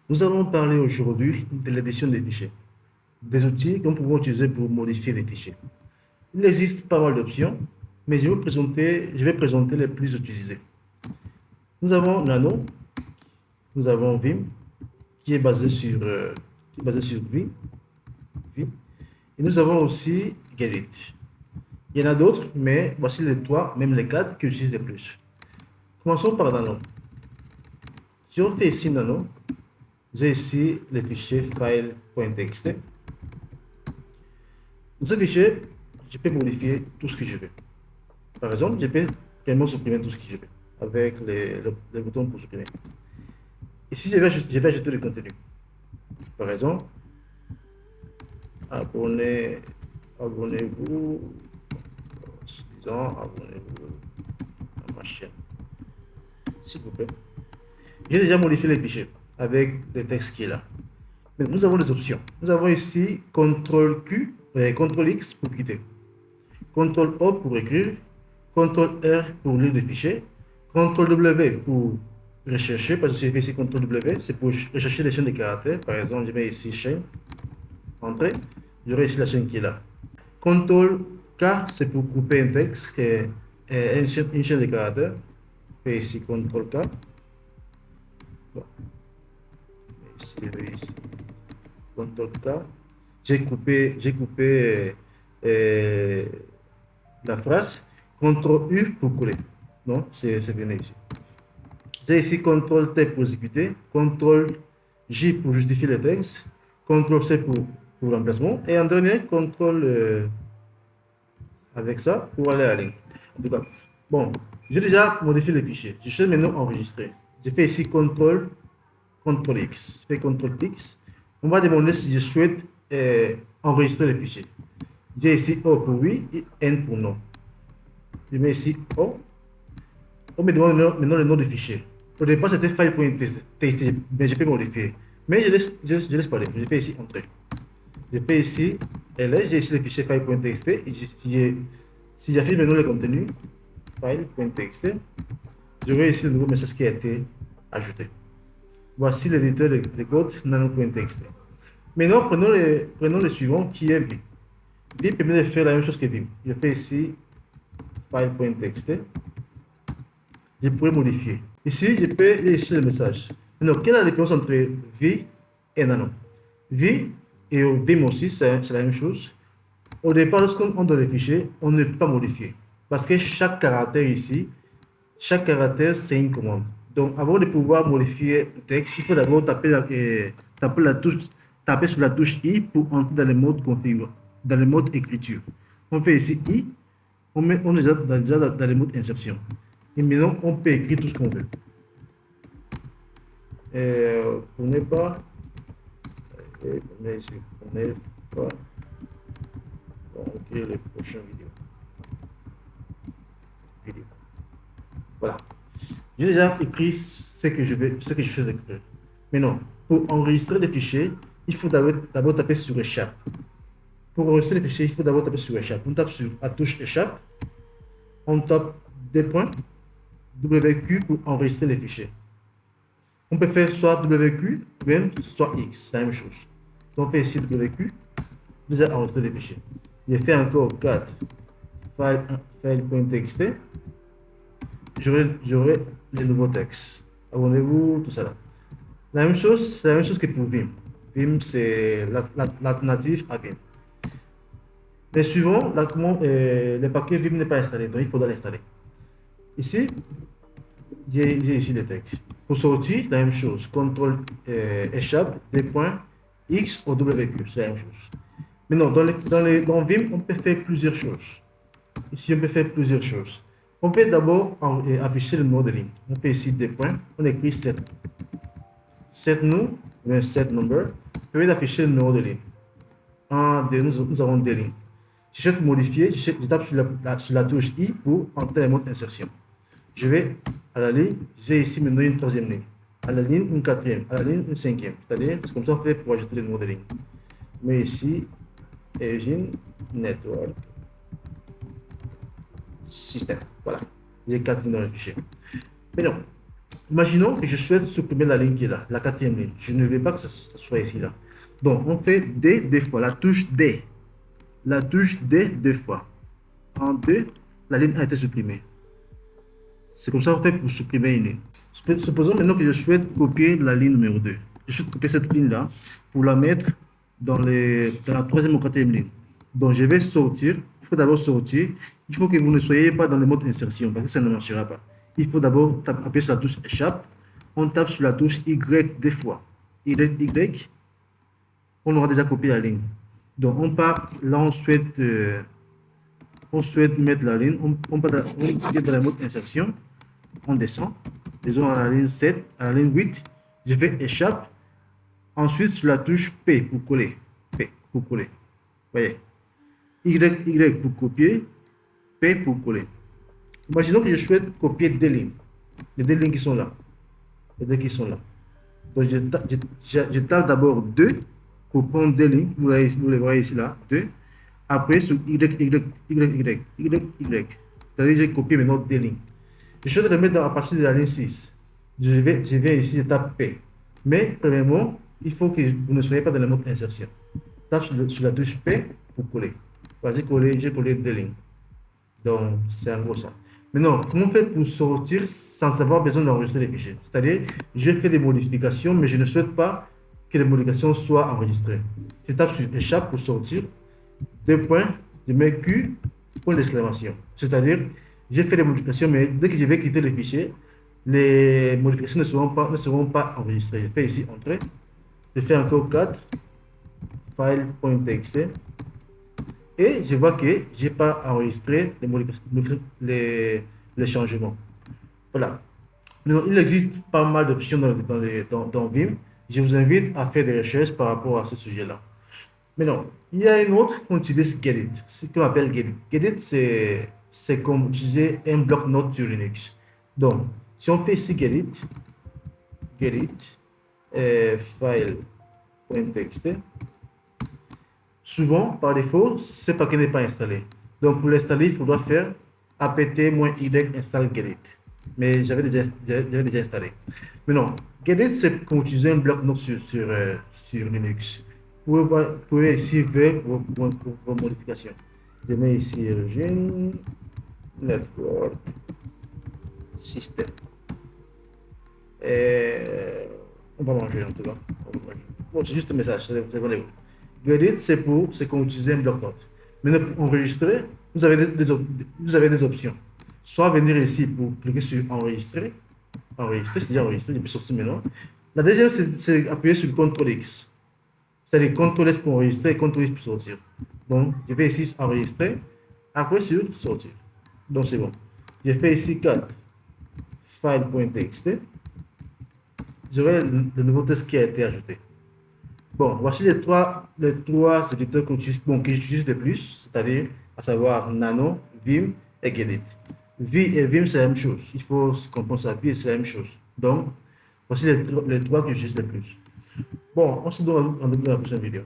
Nous allons parler aujourd'hui de l'édition des fichiers, des outils que nous pouvons utiliser pour modifier les fichiers. Il existe pas mal d'options, mais je vais présenter les plus utilisées. Nous avons Nano, nous avons Vim, qui est basé sur Vim, et nous avons aussi Gerrit. Il y en a d'autres, mais voici les trois, même les quatre que j'utilise le plus. Commençons par Nano. Si on fait ici Nano, j'ai ici le fichier file.txt. Dans ce fichier, je peux modifier tout ce que je veux. Par exemple, je peux carrément supprimer tout ce que je veux avec les boutons pour supprimer. Ici, je vais ajouter le contenu. Par exemple, abonnez-vous, disons, abonnez-vous à ma chaîne, s'il vous plaît. J'ai déjà modifié les fichiers avec le texte qui est là. Mais nous avons des options. Nous avons ici CTRL-Q, CTRL-X pour quitter, CTRL-O pour écrire, CTRL-R pour lire des fichiers, CTRL-W pour rechercher, parce que j'ai fait ici CTRL-W, c'est pour rechercher les chaînes de caractères. Par exemple, je mets ici chaîne, entrée, j'aurai ici la chaîne qui est là. CTRL-K, c'est pour couper un texte, une chaîne de caractères. Je fais ici CTRL-K. Bon. Ici, CTRL-K. J'ai coupé la phrase. CTRL-U pour coller. Non, c'est venu ici. J'ai ici CTRL-T pour exécuter, CTRL-J pour justifier le texte, CTRL-C pour l'emplacement, et en dernier, CTRL avec ça pour aller à la ligne. En tout cas, bon, j'ai déjà modifié le fichier. Je suis maintenant enregistré. J'ai fait ici CTRL-X. Je fais CTRL-X. On va demander si je souhaite enregistrer le fichier. J'ai ici O pour oui et N pour non. Je mets ici O. On me demande maintenant le nom du fichier. Au départ, c'était file.txt, mais je peux modifier. Mais je laisse parler. Je fais ici entrée. Je fais ici ls, j'ai ici le fichier file.txt. Et si j'affiche maintenant le contenu, file.txt, j'aurai ici le nouveau message qui a été ajouté. Voici l'éditeur de code nano.txt. Maintenant, prenons le suivant qui est Vim. Vim permet de faire la même chose que Vim. Je fais ici file.txt. Je pourrais modifier. Ici, je peux ici le message. Maintenant, quelle est la différence entre V et Nano? V et Vim aussi, c'est la même chose. Au départ, lorsqu'on donne les fichiers, on ne peut pas modifier. Parce que chaque caractère ici, chaque caractère, c'est une commande. Donc, avant de pouvoir modifier le texte, il faut d'abord taper sur la touche I pour entrer dans le mode configure, dans le mode écriture. On fait ici I, on est déjà dans le mode insertion. Et maintenant, on peut écrire tout ce qu'on veut. Pour ne pas, on crée les prochaines vidéos. Voilà. J'ai déjà écrit ce que je souhaite écrire. Maintenant, pour enregistrer les fichiers, il faut d'abord taper sur échappe. Pour enregistrer les fichiers, il faut d'abord taper sur échappe. On tape sur la touche échappe. On tape des points WQ pour enregistrer les fichiers. On peut faire soit WQ, même soit X, c'est la même chose. Donc on fait ici WQ, déjà enregistrer les fichiers. J'ai fait encore 4 file.txt. J'aurai les nouveaux textes. Abonnez-vous, tout ça là. La même chose, c'est la même chose que pour Vim. Vim, c'est l'alternative à Vim. Mais suivant, le paquet Vim n'est pas installé, donc il faudra l'installer. Ici, j'ai ici le texte. Pour sortir, la même chose. CTRL échappe, des points, X ou WQ, c'est la même chose. Maintenant, dans Vim, on peut faire plusieurs choses. Ici, on peut faire plusieurs choses. On peut d'abord afficher le numéro de ligne. On fait ici des points, on écrit 7. 7 nous, 7 number, permet d'afficher le numéro de ligne. Nous avons des lignes. Si je souhaite modifier, je tape sur la touche I pour entrer dans le mode insertion. Je vais à la ligne, j'ai ici maintenant une troisième ligne. À la ligne, une quatrième. À la ligne, une cinquième. C'est-à-dire, c'est comme ça on fait pour ajouter le numéro de ligne. Mais ici, Engine Network System. Voilà. J'ai 4 lignes dans le fichier. Mais non, Imaginons que je souhaite supprimer la ligne qui est là, la quatrième ligne. Je ne veux pas que ça soit ici, là. Donc, on fait D deux fois, la touche D. La touche D deux fois. En deux, la ligne a été supprimée. C'est comme ça qu'on fait pour supprimer une ligne. Supposons maintenant que je souhaite copier la ligne numéro 2. Je souhaite copier cette ligne-là pour la mettre dans la troisième ou quatrième ligne. Donc, je vais sortir. Il faut d'abord sortir. Il faut que vous ne soyez pas dans le mode insertion parce que ça ne marchera pas. Il faut d'abord appuyer sur la touche échappe. On tape sur la touche Y deux fois. Y. On aura déjà copié la ligne. Donc, on part. Là, on souhaite mettre la ligne. On part dans le mode insertion. On descend. Disons à la ligne 7, à la ligne 8. Je fais échappe. Ensuite, sur la touche P pour coller. P pour coller. Voyez. Y pour copier. P pour coller. Imaginons que je souhaite copier deux lignes. Les deux lignes qui sont là. Les deux qui sont là. Donc, je tape d'abord 2 pour prendre deux lignes. Vous les voyez ici là. 2. Après, sur Y. C'est-à-dire que j'ai copié maintenant deux lignes. Je souhaite le mettre à partir de la ligne 6. Je viens ici, je tape P. Mais, premièrement, il faut que vous ne soyez pas dans le mode insertion. Tape sur la touche P pour coller. Vas-y, coller, j'ai collé deux lignes. Donc, c'est en gros ça. Maintenant, comment on fait pour sortir sans avoir besoin d'enregistrer les fichiers? C'est-à-dire, j'ai fait des modifications, mais je ne souhaite pas que les modifications soient enregistrées. Je tape sur échappe pour sortir. Deux points, je mets Q, point d'exclamation. C'est-à-dire, j'ai fait des modifications, mais dès que je vais quitter le fichier, les modifications ne seront pas enregistrées. Je fais ici Entrée. Je fais encore 4, file.txt. Et je vois que je n'ai pas enregistré les changements. Voilà. Maintenant, il existe pas mal d'options dans Vim. Je vous invite à faire des recherches par rapport à ce sujet-là. Maintenant, il y a une autre qu'on utilise Gedit, ce qu'on appelle Gedit. Gedit, c'est comme utiliser un bloc-notes sur Linux. Donc, si on fait ici Gedit, file.txt, souvent, par défaut, ce paquet n'est pas installé. Donc, pour l'installer, il faudra faire apt-y install Gedit. Mais j'avais déjà installé. Maintenant, Gedit, c'est comme utiliser un bloc-notes sur Linux. Vous pouvez ici faire vos modifications. Je mets ici origine, network, système. On va manger en tout cas. Bon, c'est juste un message. Gedit, c'est comme utiliser un bloc-notes. Maintenant, pour enregistrer, vous avez des options. Soit venir ici pour cliquer sur enregistrer. C'est déjà enregistré, je peux sortir maintenant. La deuxième, c'est appuyer sur CTRL-X. C'est-à-dire CTRL-S pour enregistrer et CTRL-X pour sortir. Donc, je vais ici enregistrer, après sur sortir. Donc, c'est bon. Je fais ici 4 file.txt. J'aurai le nouveau texte qui a été ajouté. Bon, voici les trois éditeurs que j'utilise le plus, c'est-à-dire, à savoir Nano, Vim et Gedit. Vim et Vim, c'est la même chose. Il faut comprendre ça. Vim, c'est la même chose. Donc, voici les trois que j'utilise le plus. Bon, on se donne rendez-vous dans la prochaine vidéo.